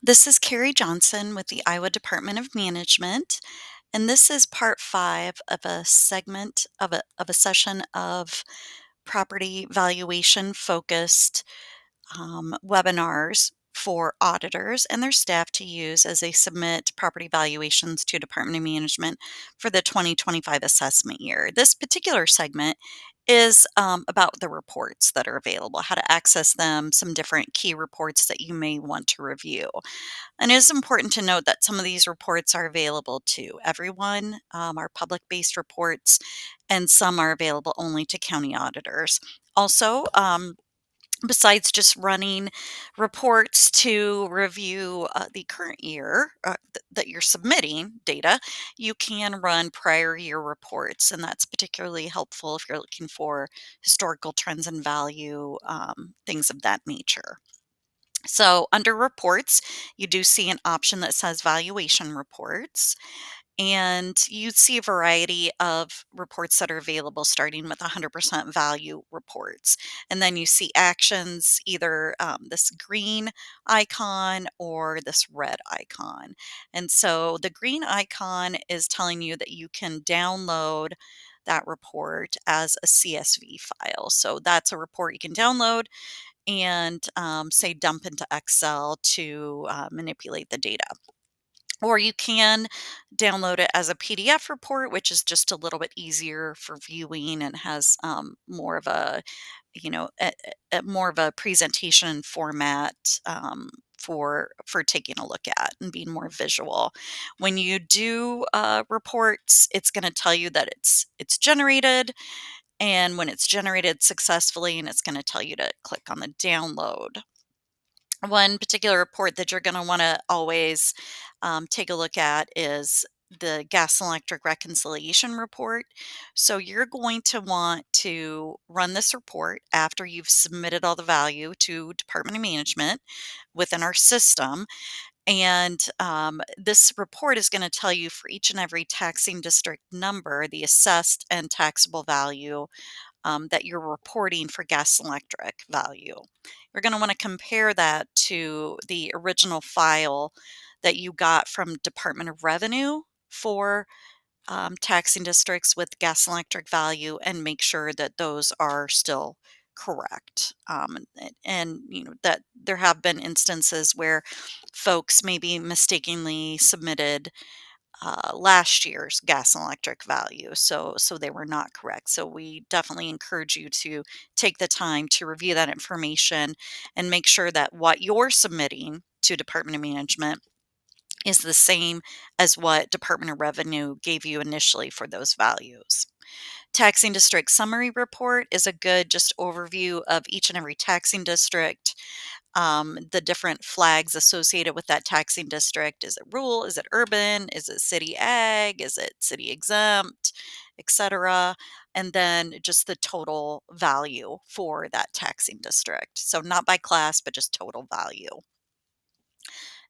This is Carrie Johnson with the Iowa Department of Management, and this is part 5 of a segment of a session of property valuation focused webinars for auditors and their staff to use as they submit property valuations to Department of Management for the 2025 assessment year. This particular segment is about the reports that are available, how to access them, some different key reports that you may want to review. And it is important to note that some of these reports are available to everyone, are public-based reports, and some are available only to county auditors. Also, besides just running reports to review the current year that you're submitting data, you can run prior year reports, and that's particularly helpful if you're looking for historical trends and value, things of that nature. So under reports, you do see an option that says valuation reports, and you see a variety of reports that are available starting with 100% value reports. And then you see actions, either this green icon or this red icon. And so the green icon is telling you that you can download that report as a CSV file. So that's a report you can download and say dump into Excel to manipulate the data. Or you can download it as a PDF report, which is just a little bit easier for viewing and has more of a, more of a presentation format for taking a look at and being more visual. When you do reports, it's going to tell you that it's generated, and when it's generated successfully, and it's going to tell you to click on the download. One particular report that you're going to want to always take a look at is the gas and electric reconciliation report. So you're going to want to run this report after you've submitted all the value to Department of Management within our system. And this report is going to tell you for each and every taxing district number, the assessed and taxable value that you're reporting for gas and electric value. You're going to want to compare that to the original file that you got from Department of Revenue for taxing districts with gas and electric value, and make sure that those are still correct. And you know that there have been instances where folks maybe mistakenly submitted last year's gas and electric value. So they were not correct. So we definitely encourage you to take the time to review that information and make sure that what you're submitting to Department of Management is the same as what Department of Revenue gave you initially for those values. Taxing district summary report is a good just overview of each and every taxing district, the different flags associated with that taxing district. Is it rural? Is it urban? Is it city ag? Is it city exempt, etc.? And then just the total value for that taxing district. So not by class, but just total value.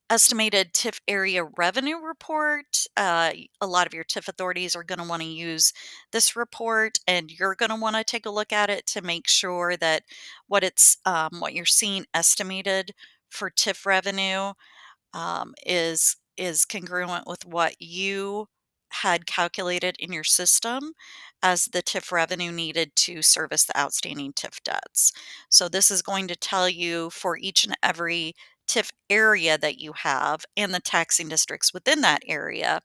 Estimated TIF area revenue report. A lot of your TIF authorities are going to want to use this report, and you're going to want to take a look at it to make sure that what you're seeing estimated for TIF revenue is congruent with what you had calculated in your system as the TIF revenue needed to service the outstanding TIF debts. So this is going to tell you for each and every TIF area that you have and the taxing districts within that area,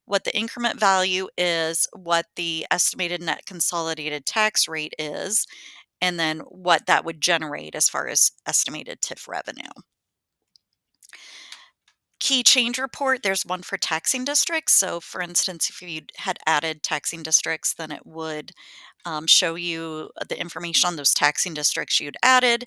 what the increment value is, what the estimated net consolidated tax rate is, and then what that would generate as far as estimated TIF revenue. Key change report, there's one for taxing districts. So for instance, if you had added taxing districts, then it would show you the information on those taxing districts you'd added.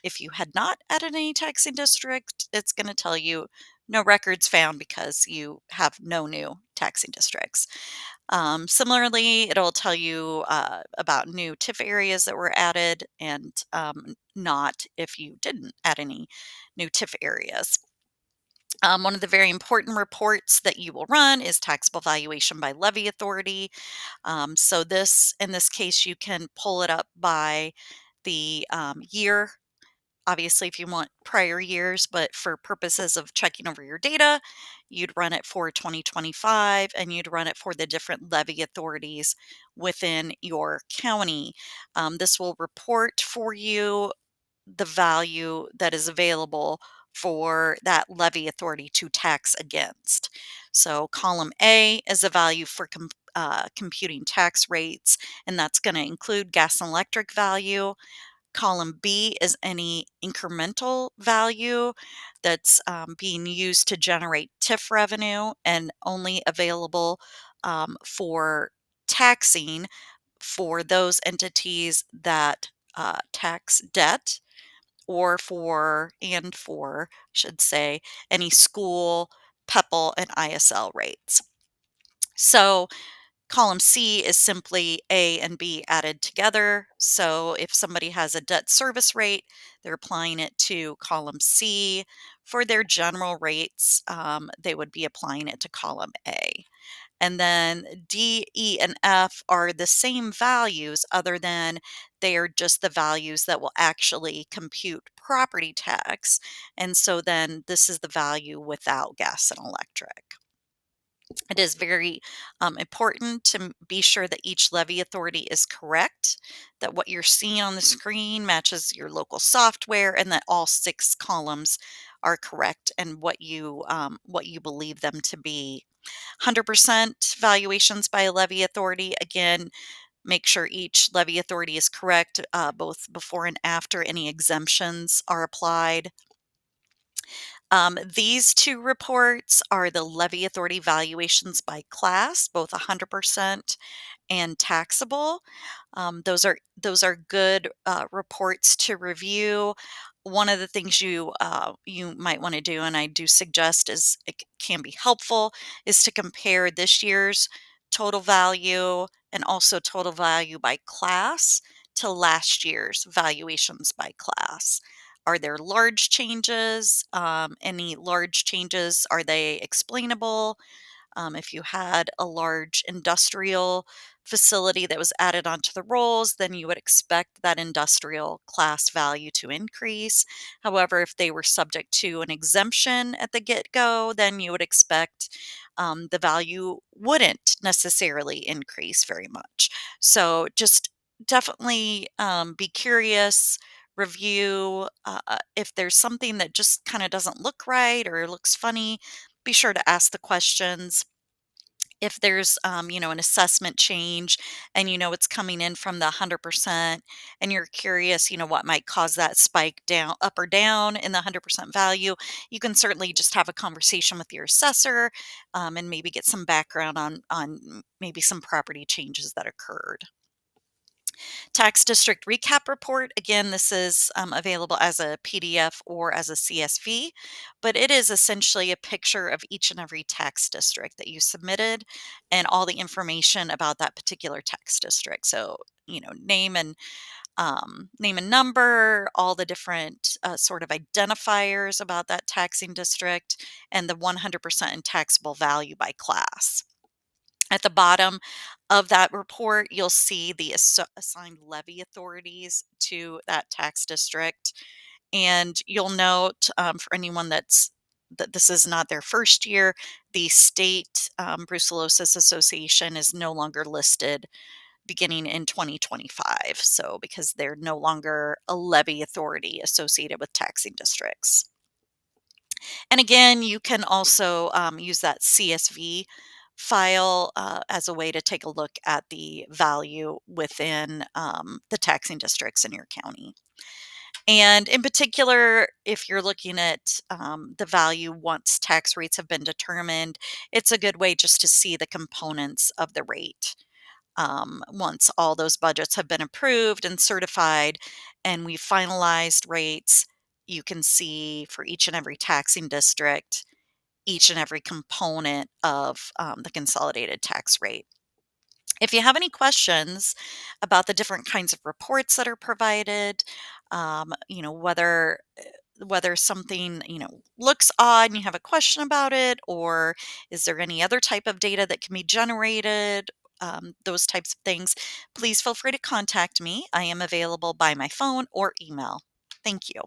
If you had not added any taxing district, it's going to tell you no records found because you have no new taxing districts. Similarly, it'll tell you about new TIF areas that were added, and not if you didn't add any new TIF areas. One of the very important reports that you will run is taxable valuation by levy authority. So in this case, you can pull it up by the year obviously if you want prior years, but for purposes of checking over your data, you'd run it for 2025 and you'd run it for the different levy authorities within your county. This will report for you the value that is available for that levy authority to tax against. So, column A is a value for computing tax rates, and that's going to include gas and electric value. Column B is any incremental value that's being used to generate TIF revenue and only available for taxing for those entities that tax debt or for, should say, any school, PEPL, and ISL rates. So column C is simply A and B added together. So if somebody has a debt service rate, they're applying it to column C. For their general rates, they would be applying it to column A. And then D, E, and F are the same values, other than they are just the values that will actually compute property tax. And so then this is the value without gas and electric. It is very important to be sure that each levy authority is correct, that what you're seeing on the screen matches your local software, and that all 6 columns are correct and what you believe them to be. 100% valuations by a levy authority. Again, make sure each levy authority is correct, both before and after any exemptions are applied. These 2 reports are the levy authority valuations by class, both 100% and taxable. Those are good reports to review. One of the things you might want to do, and I do suggest, is it can be helpful, is to compare this year's total value and also total value by class to last year's valuations by class. Are there large changes? Any large changes, are they explainable? If you had a large industrial facility that was added onto the rolls, then you would expect that industrial class value to increase. However, if they were subject to an exemption at the get go, then you would expect the value wouldn't necessarily increase very much. So just definitely be curious. Review if there's something that just kind of doesn't look right or looks funny, be sure to ask the questions. If there's an assessment change and it's coming in from the 100% and you're curious what might cause that spike down, up or down in the 100% value, you can certainly just have a conversation with your assessor, and maybe get some background on maybe some property changes that occurred. Tax District Recap Report. Again, this is available as a PDF or as a CSV, but it is essentially a picture of each and every tax district that you submitted and all the information about that particular tax district. So, name and number, all the different sort of identifiers about that taxing district, and the 100% in taxable value by class. At the bottom of that report, you'll see the assigned levy authorities to that tax district. And you'll note, for anyone that this is not their first year, the state Brucellosis Association is no longer listed beginning in 2025. So, because they're no longer a levy authority associated with taxing districts. And again, you can also use that CSV file as a way to take a look at the value within the taxing districts in your county. And in particular, if you're looking at the value once tax rates have been determined, it's a good way just to see the components of the rate. Once all those budgets have been approved and certified and we finalized rates, you can see for each and every taxing district, each and every component of the consolidated tax rate. If you have any questions about the different kinds of reports that are provided, whether something looks odd and you have a question about it, or is there any other type of data that can be generated, those types of things, please feel free to contact me. I am available by my phone or email. Thank you.